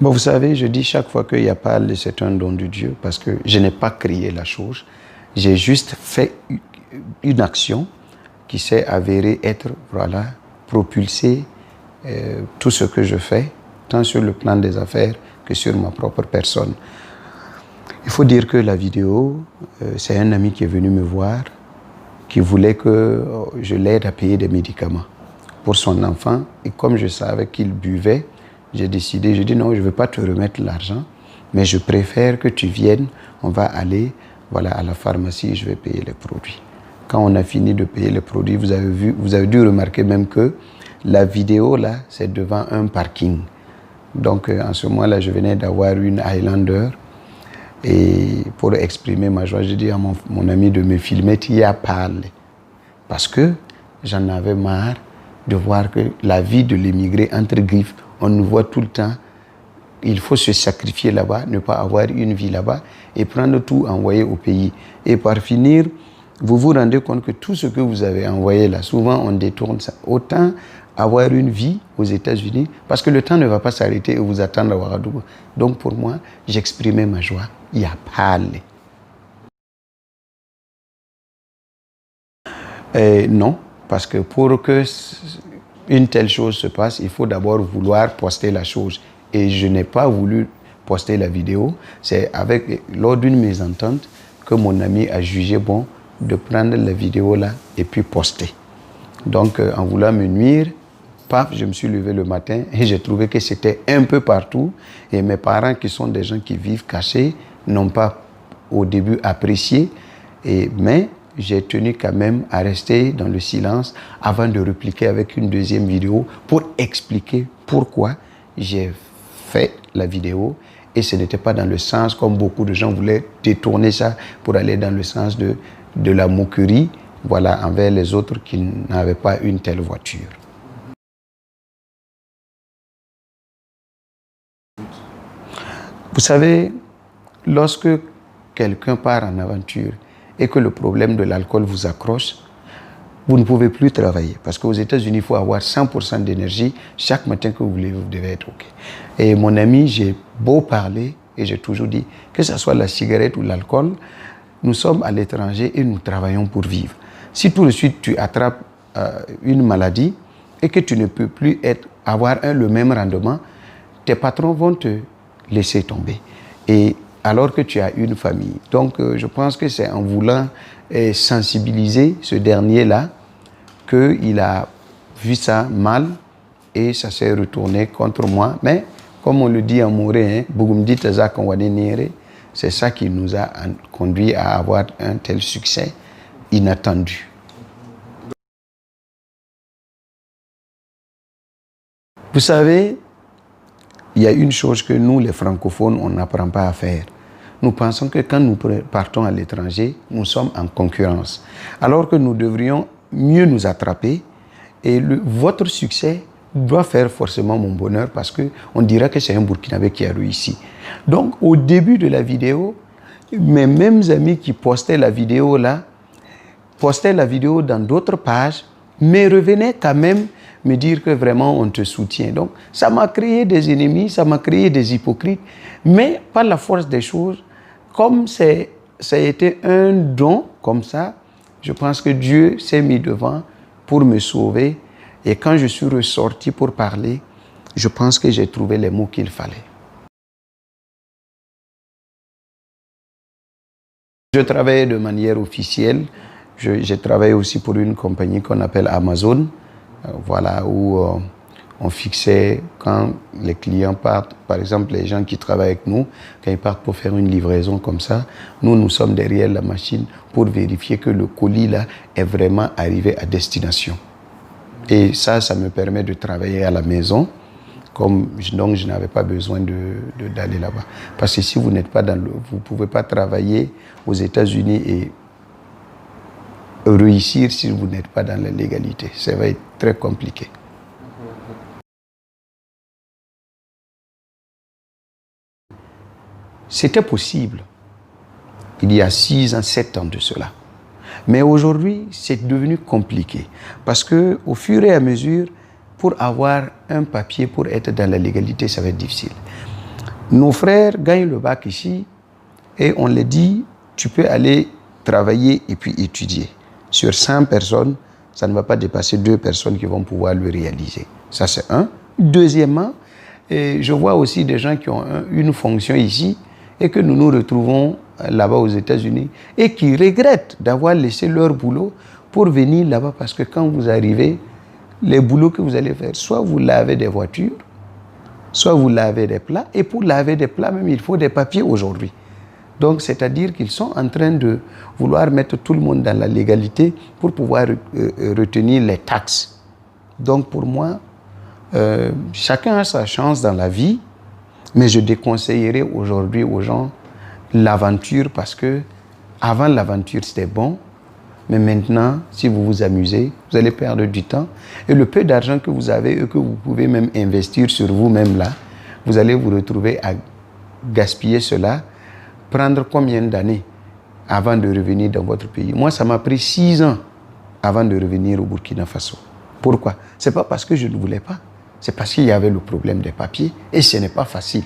Bon, vous savez, je dis chaque fois qu'il n'y a pas, c'est un don de Dieu, parce que je n'ai pas créé la chose. J'ai juste fait une action qui s'est avérée être, voilà, propulsée tout ce que je fais, tant sur le plan des affaires que sur ma propre personne. Il faut dire que la vidéo, c'est un ami qui est venu me voir, qui voulait que je l'aide à payer des médicaments pour son enfant. Et comme je savais qu'il buvait, j'ai décidé, je dis non, je ne veux pas te remettre l'argent, mais je préfère que tu viennes, on va aller voilà, à la pharmacie et je vais payer les produits. Quand on a fini de payer les produits, vous avez dû remarquer même que la vidéo là, c'est devant un parking. Donc en ce moment-là, je venais d'avoir une Highlander et pour exprimer ma joie, j'ai dit à mon ami de me filmer, tu y as parlé. Parce que j'en avais marre de voir que la vie de l'immigré entre griffes, on nous voit tout le temps, il faut se sacrifier là-bas, ne pas avoir une vie là-bas et prendre tout envoyé au pays. Et par finir, vous vous rendez compte que tout ce que vous avez envoyé là, souvent on détourne ça. Autant avoir une vie aux États-Unis, parce que le temps ne va pas s'arrêter et vous attendre à Ouagadougou. Donc pour moi, j'exprimais ma joie. Il y a parlé. Non, parce que pour que une telle chose se passe, il faut d'abord vouloir poster la chose. Et je n'ai pas voulu poster la vidéo. C'est lors d'une mésentente que mon ami a jugé bon de prendre la vidéo là et puis poster. Donc en voulant me nuire, paf, je me suis levé le matin et j'ai trouvé que c'était un peu partout. Et mes parents, qui sont des gens qui vivent cachés, n'ont pas au début apprécié. Mais j'ai tenu quand même à rester dans le silence avant de répliquer avec une deuxième vidéo pour expliquer pourquoi j'ai fait la vidéo et ce n'était pas dans le sens comme beaucoup de gens voulaient détourner ça pour aller dans le sens de la moquerie, voilà, envers les autres qui n'avaient pas une telle voiture. Vous savez, lorsque quelqu'un part en aventure et que le problème de l'alcool vous accroche, vous ne pouvez plus travailler. Parce qu'aux États-Unis, il faut avoir 100% d'énergie. Chaque matin que vous voulez, vous devez être OK. Et mon ami, j'ai beau parler, et j'ai toujours dit, que ce soit la cigarette ou l'alcool, nous sommes à l'étranger et nous travaillons pour vivre. Si tout de suite tu attrapes une maladie et que tu ne peux plus avoir le même rendement, tes patrons vont te laisser tomber. Et alors que tu as une famille. Donc, je pense que c'est en voulant sensibiliser ce dernier-là qu'il a vu ça mal et ça s'est retourné contre moi. Mais, comme on le dit en mouré, c'est ça qui nous a conduit à avoir un tel succès inattendu. Vous savez, il y a une chose que nous, les francophones, on n'apprend pas à faire. Nous pensons que quand nous partons à l'étranger, nous sommes en concurrence. Alors que nous devrions mieux nous attraper. Et votre succès doit faire forcément mon bonheur parce qu'on dira que c'est un Burkinabé qui a réussi. Donc, au début de la vidéo, mes mêmes amis qui postaient la vidéo là, postaient la vidéo dans d'autres pages, mais revenaient quand même me dire que vraiment on te soutient. Donc ça m'a créé des ennemis, ça m'a créé des hypocrites, mais par la force des choses, comme ça a été un don comme ça, je pense que Dieu s'est mis devant pour me sauver. Et quand je suis ressorti pour parler, je pense que j'ai trouvé les mots qu'il fallait. Je travaillais de manière officielle. J'ai travaillé aussi pour une compagnie qu'on appelle Amazon. Voilà, où on fixait quand les clients partent, par exemple les gens qui travaillent avec nous, quand ils partent pour faire une livraison comme ça, nous sommes derrière la machine pour vérifier que le colis là est vraiment arrivé à destination. Et ça me permet de travailler à la maison, donc je n'avais pas besoin d'aller là-bas. Parce que si vous n'êtes pas vous ne pouvez pas travailler aux États-Unis et réussir si vous n'êtes pas dans la légalité. Ça va être très compliqué. C'était possible il y a 6 ans, 7 ans de cela. Mais aujourd'hui, c'est devenu compliqué. Parce qu'au fur et à mesure, pour avoir un papier, pour être dans la légalité, ça va être difficile. Nos frères gagnent le bac ici et on les dit, tu peux aller travailler et puis étudier. Sur 100 personnes, ça ne va pas dépasser 2 personnes qui vont pouvoir le réaliser. Ça, c'est un. Deuxièmement, je vois aussi des gens qui ont une fonction ici et que nous nous retrouvons là-bas aux États-Unis et qui regrettent d'avoir laissé leur boulot pour venir là-bas parce que quand vous arrivez, les boulots que vous allez faire, soit vous lavez des voitures, soit vous lavez des plats. Et pour laver des plats, même, il faut des papiers aujourd'hui. Donc, c'est-à-dire qu'ils sont en train de vouloir mettre tout le monde dans la légalité pour pouvoir retenir les taxes. Donc, pour moi, chacun a sa chance dans la vie, mais je déconseillerais aujourd'hui aux gens l'aventure parce que avant l'aventure, c'était bon. Mais maintenant, si vous vous amusez, vous allez perdre du temps. Et le peu d'argent que vous avez et que vous pouvez même investir sur vous-même là, vous allez vous retrouver à gaspiller cela. Prendre combien d'années avant de revenir dans votre pays? Moi, ça m'a pris 6 ans avant de revenir au Burkina Faso. Pourquoi? Ce n'est pas parce que je ne voulais pas. C'est parce qu'il y avait le problème des papiers et ce n'est pas facile.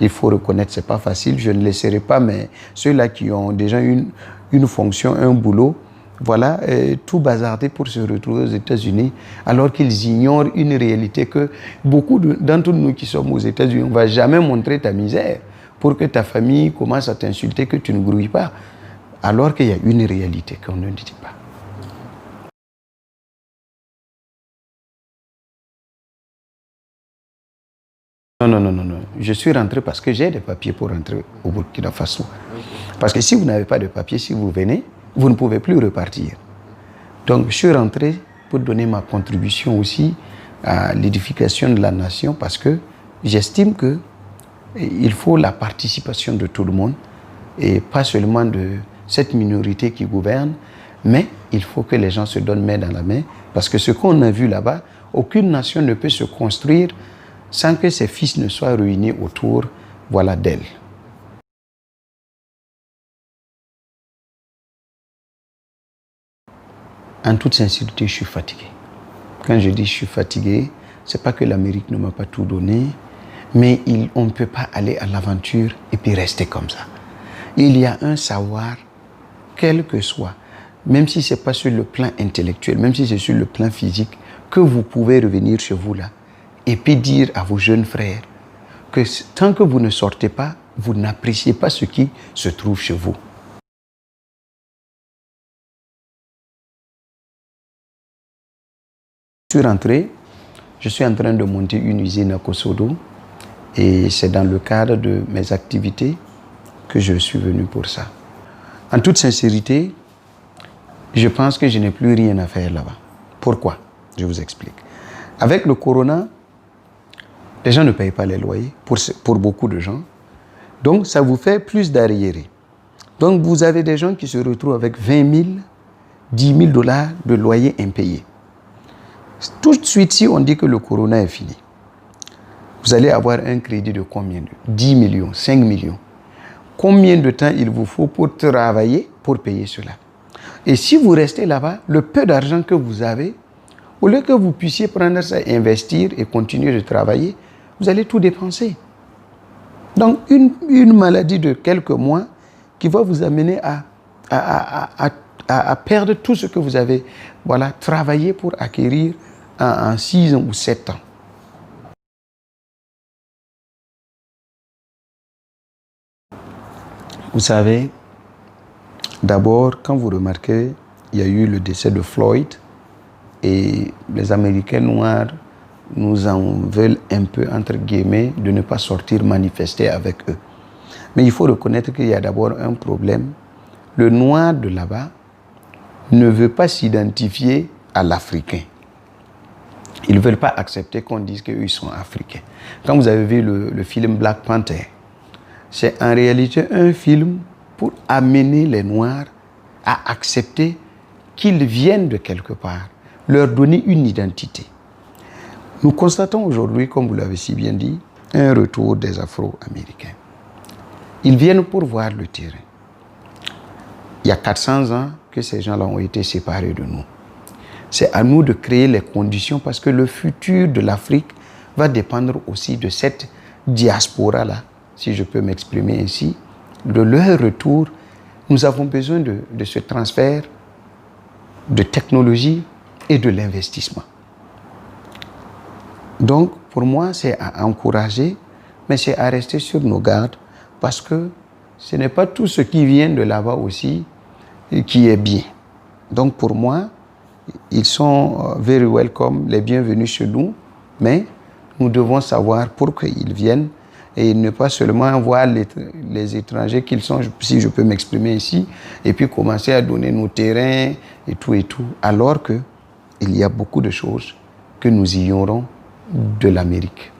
Il faut reconnaître que ce n'est pas facile. Je ne laisserai pas, mais ceux-là qui ont déjà une fonction, un boulot, voilà, tout bazardé pour se retrouver aux États-Unis, alors qu'ils ignorent une réalité que beaucoup d'entre nous qui sommes aux États-Unis, on ne va jamais montrer ta misère pour que ta famille commence à t'insulter que tu ne grouilles pas, alors qu'il y a une réalité qu'on ne dit pas. Non. Je suis rentré parce que j'ai des papiers pour rentrer au Burkina Faso. Parce que si vous n'avez pas de papiers, si vous venez, vous ne pouvez plus repartir. Donc, je suis rentré pour donner ma contribution aussi à l'édification de la nation parce que j'estime qu'il faut la participation de tout le monde et pas seulement de cette minorité qui gouverne, mais il faut que les gens se donnent main dans la main parce que ce qu'on a vu là-bas, aucune nation ne peut se construire sans que ses fils ne soient réunis autour, voilà, d'elle. En toute sincérité, je suis fatigué. Quand je dis je suis fatigué, ce n'est pas que l'Amérique ne m'a pas tout donné, mais on ne peut pas aller à l'aventure et puis rester comme ça. Il y a un savoir, quel que soit, même si ce n'est pas sur le plan intellectuel, même si c'est sur le plan physique, que vous pouvez revenir chez vous là et puis dire à vos jeunes frères que tant que vous ne sortez pas, vous n'appréciez pas ce qui se trouve chez vous. Je suis rentré, je suis en train de monter une usine à Kosodo et c'est dans le cadre de mes activités que je suis venu pour ça. En toute sincérité, je pense que je n'ai plus rien à faire là-bas. Pourquoi? Je vous explique. Avec le corona, les gens ne payent pas les loyers pour beaucoup de gens. Donc, ça vous fait plus d'arriérés. Donc, vous avez des gens qui se retrouvent avec 20 000, 10 000 $ de loyer impayé. Tout de suite, si on dit que le corona est fini, vous allez avoir un crédit de combien? 10 millions, 5 millions. Combien de temps il vous faut pour travailler pour payer cela? Et si vous restez là-bas, le peu d'argent que vous avez, au lieu que vous puissiez prendre ça, investir et continuer de travailler, vous allez tout dépenser. Donc, une maladie de quelques mois qui va vous amener à perdre tout ce que vous avez travaillé pour acquérir en 6 ans ou 7 ans. Vous savez, d'abord, quand vous remarquez, il y a eu le décès de Floyd et les Américains noirs nous en veulent un peu, entre guillemets, de ne pas sortir manifester avec eux. Mais il faut reconnaître qu'il y a d'abord un problème. Le noir de là-bas ne veut pas s'identifier à l'Africain. Ils ne veulent pas accepter qu'on dise qu'eux sont africains. Quand vous avez vu le film Black Panther, c'est en réalité un film pour amener les Noirs à accepter qu'ils viennent de quelque part, leur donner une identité. Nous constatons aujourd'hui, comme vous l'avez si bien dit, un retour des Afro-Américains. Ils viennent pour voir le terrain. Il y a 400 ans que ces gens-là ont été séparés de nous. C'est à nous de créer les conditions parce que le futur de l'Afrique va dépendre aussi de cette diaspora-là, si je peux m'exprimer ainsi, de leur retour, nous avons besoin de ce transfert de technologie et de l'investissement. Donc, pour moi, c'est à encourager, mais c'est à rester sur nos gardes, parce que ce n'est pas tout ce qui vient de là-bas aussi qui est bien. Donc, pour moi, ils sont very welcome, les bienvenus chez nous, mais nous devons savoir pourquoi ils viennent et ne pas seulement voir les étrangers qu'ils sont, si je peux m'exprimer ici, et puis commencer à donner nos terrains et tout, alors qu'il y a beaucoup de choses que nous ignorons de l'Amérique.